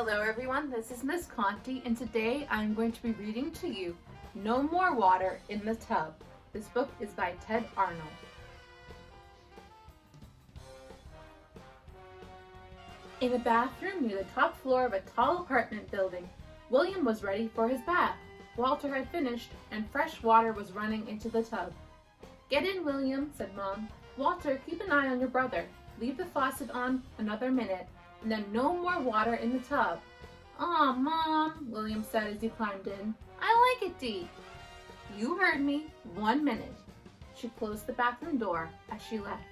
Hello everyone, this is Miss Conte, and today I'm going to be reading to you No More Water in the Tub. This book is by Ted Arnold. In a bathroom near the top floor of a tall apartment building, William was ready for his bath. Walter had finished, and fresh water was running into the tub. "Get in, William," said Mom. "Walter, keep an eye on your brother. Leave the faucet on another minute, and then no more water in the tub." "Aw, Mom," William said as he climbed in. "I like it deep." "You heard me. 1 minute." She closed the bathroom door as she left.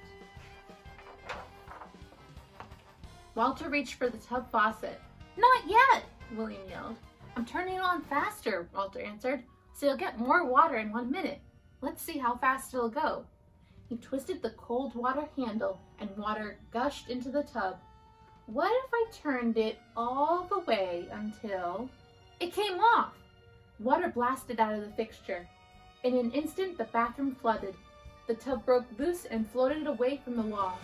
Walter reached for the tub faucet. "Not yet," William yelled. "I'm turning it on faster," Walter answered, "so you'll get more water in 1 minute. Let's see how fast it'll go." He twisted the cold water handle and water gushed into the tub. "What if I turned it all the way until—" It came off! Water blasted out of the fixture. In an instant, the bathroom flooded. The tub broke loose and floated away from the wall.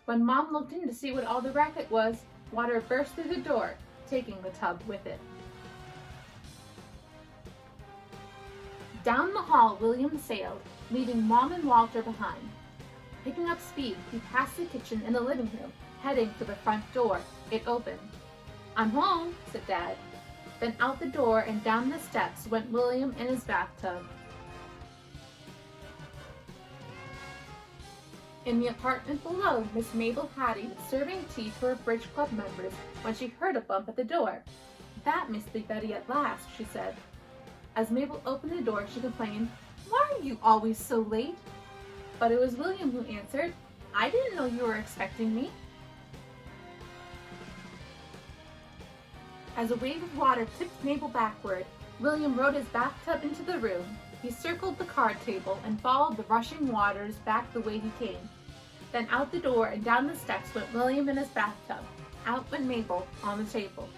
When Mom looked in to see what all the racket was, water burst through the door, taking the tub with it. Down the hall, William sailed, leaving Mom and Walter behind. Picking up speed, he passed the kitchen and the living room, heading for the front door. It opened. "I'm home," said Dad. Then out the door and down the steps went William in his bathtub. In the apartment below, Miss Mabel Hattie was serving tea to her bridge club members when she heard a bump at the door. "That must be Betty at last," she said. As Mabel opened the door, she complained, "Why are you always so late?" But it was William who answered, "I didn't know you were expecting me." As a wave of water tipped Mabel backward, William rode his bathtub into the room. He circled the card table and followed the rushing waters back the way he came. Then out the door and down the steps went William in his bathtub. Out went Mabel on the table.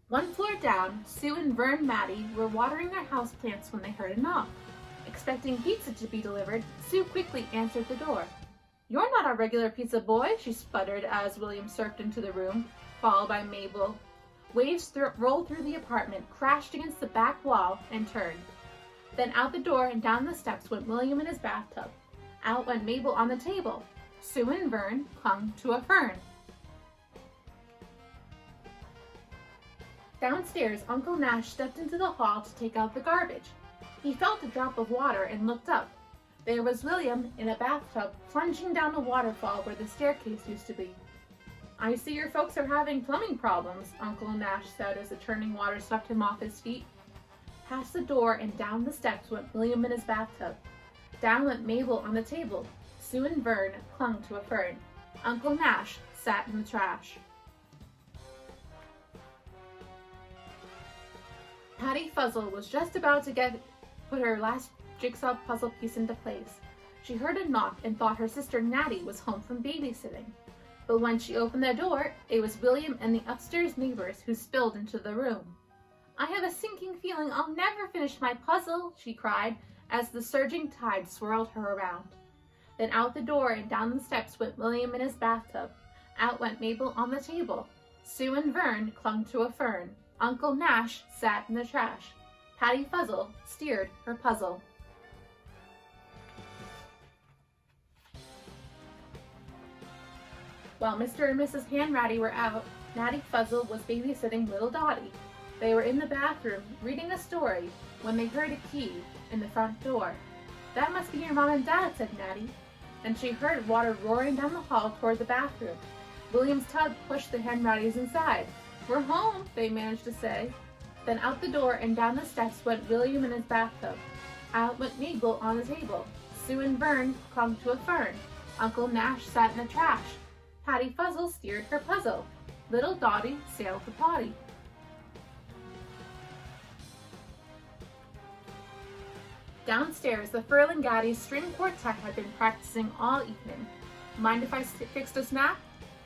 One floor down, Sue and Vern Maddie were watering their houseplants when they heard a knock. Expecting pizza to be delivered, Sue quickly answered the door. "You're not our regular pizza boy," she sputtered as William surfed into the room, followed by Mabel. Waves rolled through the apartment, crashed against the back wall, and turned. Then out the door and down the steps went William in his bathtub. Out went Mabel on the table. Sue and Vern clung to a fern. Downstairs, Uncle Nash stepped into the hall to take out the garbage. He felt a drop of water and looked up. There was William in a bathtub, plunging down a waterfall where the staircase used to be. "I see your folks are having plumbing problems," Uncle Nash said as the churning water swept him off his feet. Past the door and down the steps went William in his bathtub. Down went Mabel on the table. Sue and Vern clung to a fern. Uncle Nash sat in the trash. Patty Fuzzle was just about to put her last jigsaw puzzle piece into place. She heard a knock and thought her sister Natty was home from babysitting. But when she opened the door, it was William and the upstairs neighbors who spilled into the room. "I have a sinking feeling I'll never finish my puzzle," she cried as the surging tide swirled her around. Then out the door and down the steps went William in his bathtub. Out went Mabel on the table. Sue and Vern clung to a fern. Uncle Nash sat in the trash. Patty Fuzzle steered her puzzle. While Mr. and Mrs. Hanratty were out, Natty Fuzzle was babysitting little Dottie. They were in the bathroom, reading a story, when they heard a key in the front door. "That must be your mom and dad," said Natty. Then she heard water roaring down the hall toward the bathroom. William's tub pushed the Hanrattys inside. "We're home," they managed to say. Then out the door and down the steps went William in his bathtub. Out went Mabel on the table. Sue and Vern clung to a fern. Uncle Nash sat in the trash. Patty Fuzzle steered her puzzle. Little Dottie sailed the potty. Downstairs, the Furling-Gatty string quartet had been practicing all evening. "Mind if I fixed a snack?"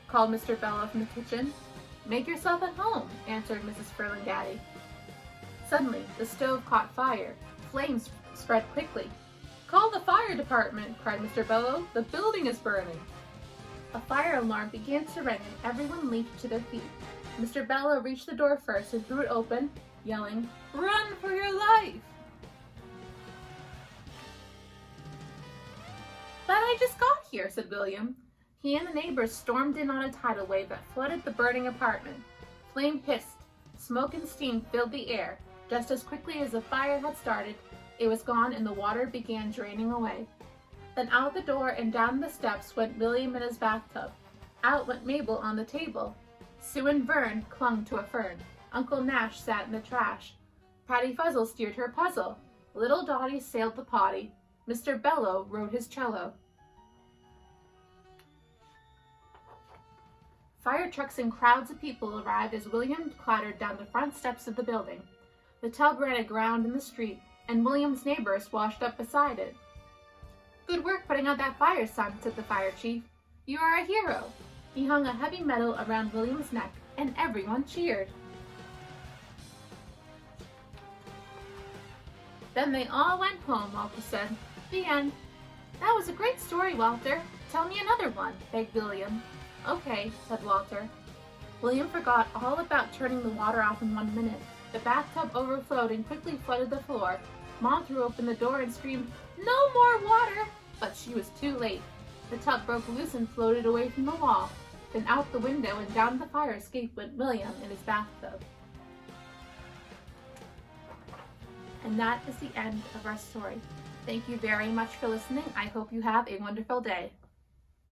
called Mr. Bello from the kitchen. "Make yourself at home," answered Mrs. Furling-Gatty. Suddenly, the stove caught fire. Flames spread quickly. "Call the fire department," cried Mr. Bello. "The building is burning." A fire alarm began to ring and everyone leaped to their feet. Mr. Bello reached the door first and threw it open, yelling, "Run for your life!" "But I just got here," said William. He and the neighbors stormed in on a tidal wave that flooded the burning apartment. Flame hissed. Smoke and steam filled the air. Just as quickly as the fire had started, it was gone and the water began draining away. Then out the door and down the steps went William in his bathtub. Out went Mabel on the table. Sue and Vern clung to a fern. Uncle Nash sat in the trash. Patty Fuzzle steered her puzzle. Little Dottie sailed the potty. Mr. Bello rode his cello. Fire trucks and crowds of people arrived as William clattered down the front steps of the building. The tub ran aground in the street, and William's neighbors washed up beside it. "Good work putting out that fire, son," said the fire chief. "You are a hero." He hung a heavy medal around William's neck, and everyone cheered. Then they all went home, Walter said. The end. "That was a great story, Walter. Tell me another one," begged William. "Okay," said Walter. William forgot all about turning the water off in 1 minute. The bathtub overflowed and quickly flooded the floor. Mom threw open the door and screamed, "No more water!" But she was too late. The tub broke loose and floated away from the wall. Then out the window and down the fire escape went William in his bathtub. And that is the end of our story. Thank you very much for listening. I hope you have a wonderful day.